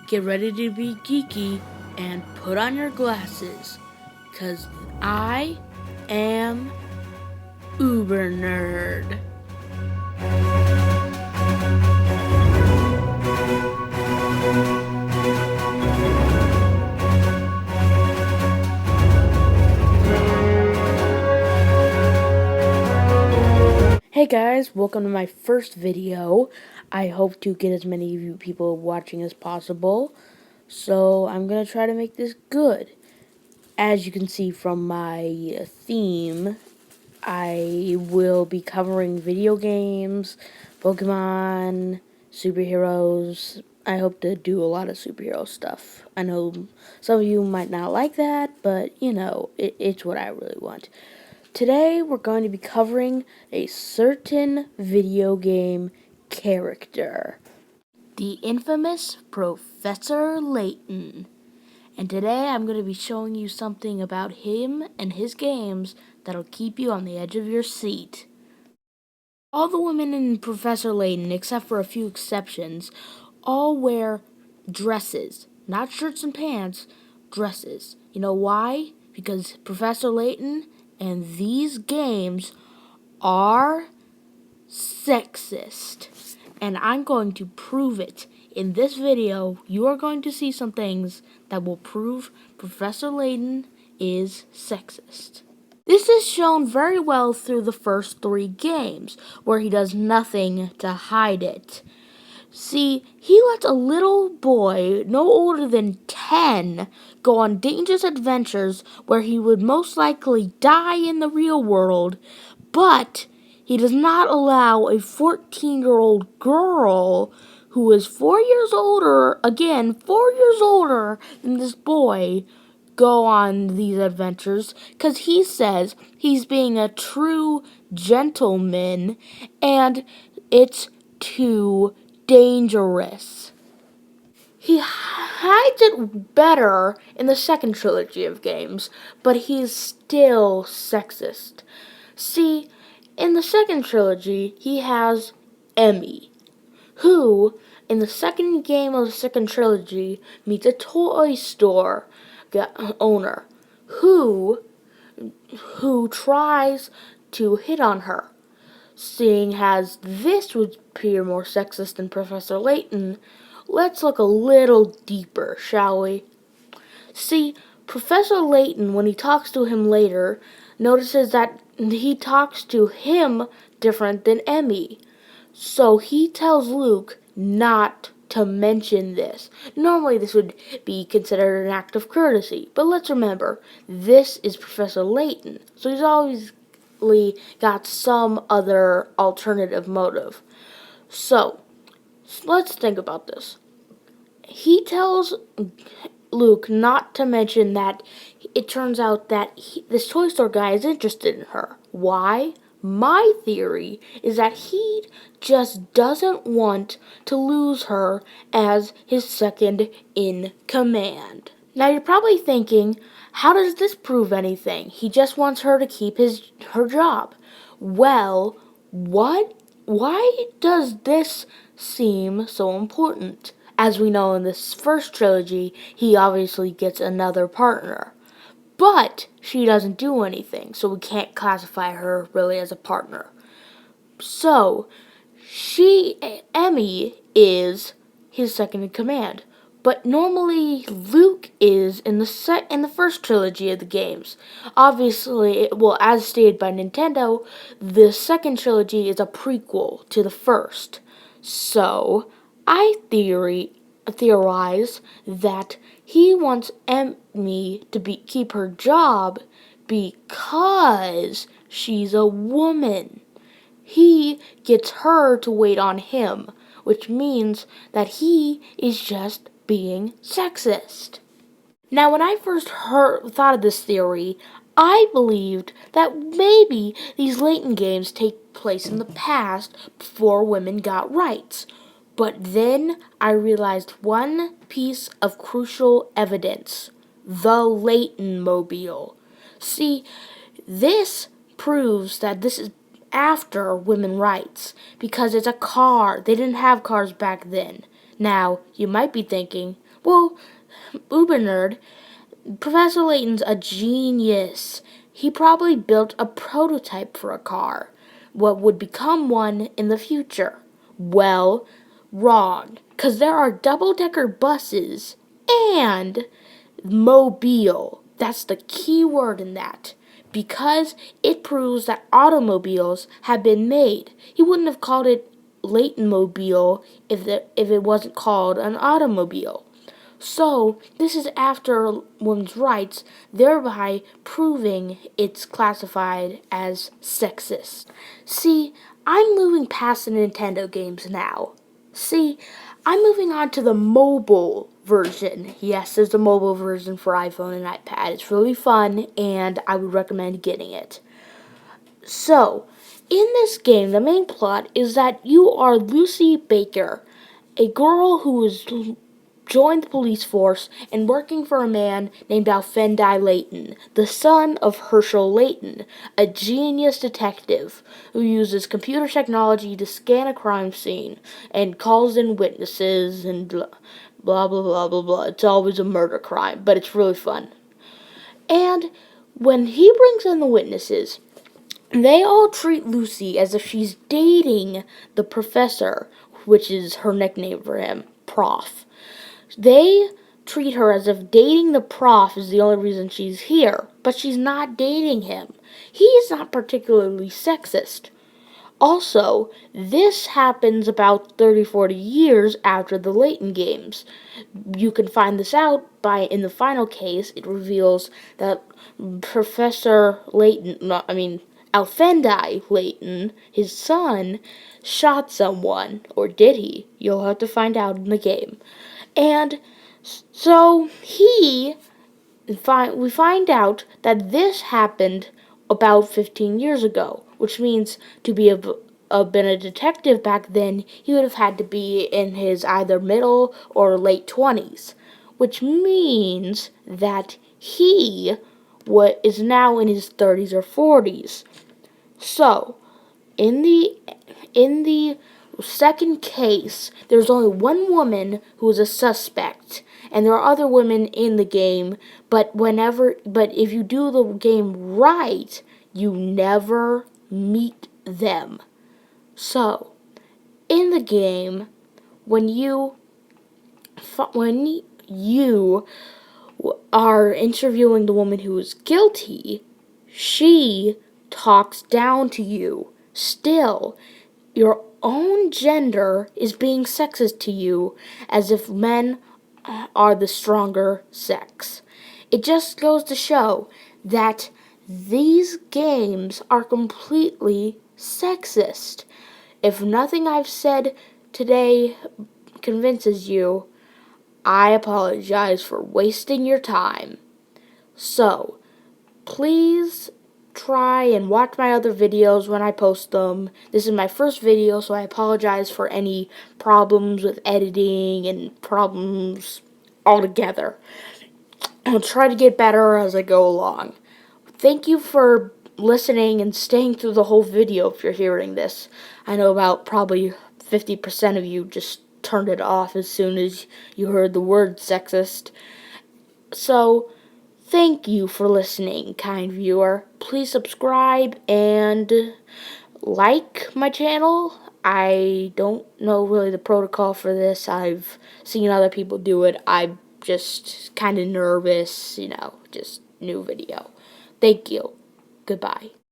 get ready to be geeky and put on your glasses, because I am Uber Nerd. Hey guys, welcome to my first video. I hope to get as many of you people watching as possible. So I'm going to try to make this good. As you can see from my theme, I will be covering video games, Pokemon, superheroes. I hope to do a lot of superhero stuff. I know some of you might not like that, but it's what I really want. Today we're going to be covering a certain video game character, the infamous Professor Layton. And today I'm going to be showing you something about him and his games that'll keep you on the edge of your seat. All the women in Professor Layton, except for a few exceptions, all wear dresses. Not shirts and pants, dresses. You know why? Because Professor Layton and these games are sexist. And I'm going to prove it. In this video, you are going to see some things that will prove Professor Layton is sexist. This is shown very well through the first 3 games, where he does nothing to hide it. See, he lets a little boy, no older than 10, go on dangerous adventures where he would most likely die in the real world, but he does not allow a 14-year-old girl who is 4 years older, again, 4 years older than this boy, go on these adventures, because he says he's being a true gentleman and it's too dangerous. He hides it better in the second trilogy of games, but he's still sexist. See, in the second trilogy, he has Emmy, who, in the second game of the second trilogy, meets a toy store owner who tries to hit on her. Seeing as this would appear more sexist than Professor Layton, let's look a little deeper, shall we? See, Professor Layton, when he talks to him later, notices that he talks to him different than Emmy. So he tells Luke not to mention this. Normally this would be considered an act of courtesy, but let's remember, this is Professor Layton, so he's always got some other alternative motive. So, let's think about this. He tells Luke not to mention that it turns out that this toy store guy is interested in her. Why? My theory is that he just doesn't want to lose her as his second in command. Now you're probably thinking, how does this prove anything? He just wants her to keep her job. Well, why does this seem so important? As we know in this first trilogy, he obviously gets another partner. But she doesn't do anything, so we can't classify her really as a partner. So, Emmy is his second in command. But normally Luke is in the first trilogy of the games. Obviously, well, as stated by Nintendo, the second trilogy is a prequel to the first. So, I theorize that he wants Emmy to keep her job because she's a woman. He gets her to wait on him, which means that he is just being sexist. Now, when I first thought of this theory, I believed that maybe these Layton games take place in the past before women got rights. But then I realized one piece of crucial evidence: the Layton Mobile. See, this proves that this is after women's rights, because it's a car. They didn't have cars back then. Now, you might be thinking, Well, Uber Nerd, Professor Layton's a genius. He probably built a prototype for a car, what would become one in the future. Well, wrong, because there are double-decker buses and mobile. That's the key word in that. Because it proves that automobiles have been made. He wouldn't have called it Layton Mobile if it wasn't called an automobile. So, this is after women's rights, thereby proving it's classified as sexist. See, I'm moving past the Nintendo games now. See, I'm moving on to the mobile version. Yes, there's a mobile version for iPhone and iPad. It's really fun, and I would recommend getting it. So, in this game, the main plot is that you are Lucy Baker, a girl who is joined the police force and working for a man named Alfendi Layton, the son of Herschel Layton, a genius detective who uses computer technology to scan a crime scene and calls in witnesses and blah blah blah blah blah. It's always a murder crime, but it's really fun. And when he brings in the witnesses, they all treat Lucy as if she's dating the professor, which is her nickname for him, Prof. They treat her as if dating the prof is the only reason she's here, but she's not dating him. He's not particularly sexist. Also, this happens about 30-40 years after the Layton games. You can find this out by, in the final case, it reveals that Professor Layton, Alfendi Layton, his son, shot someone. Or did he? You'll have to find out in the game. And so we find out that this happened about 15 years ago, which means to be been a detective back then, he would have had to be in his either middle or late 20s, which means that he is now in his 30s or 40s. So, in the second case, there's only one woman who is a suspect, and there are other women in the game, but if you do the game right, you never meet them. So, in the game, when you are interviewing the woman who is guilty, she talks down to you. Still, your own gender is being sexist to you, as if men are the stronger sex. It just goes to show that these games are completely sexist. If nothing I've said today convinces you, I apologize for wasting your time. So, please try and watch my other videos when I post them. This is my first video, so I apologize for any problems with editing and problems altogether. I'll try to get better as I go along. Thank you for listening and staying through the whole video if you're hearing this. I know about probably 50% of you just turned it off as soon as you heard the word sexist. So, thank you for listening, kind viewer. Please subscribe and like my channel. I don't know really the protocol for this. I've seen other people do it. I'm just kind of nervous, just new video. Thank you. Goodbye.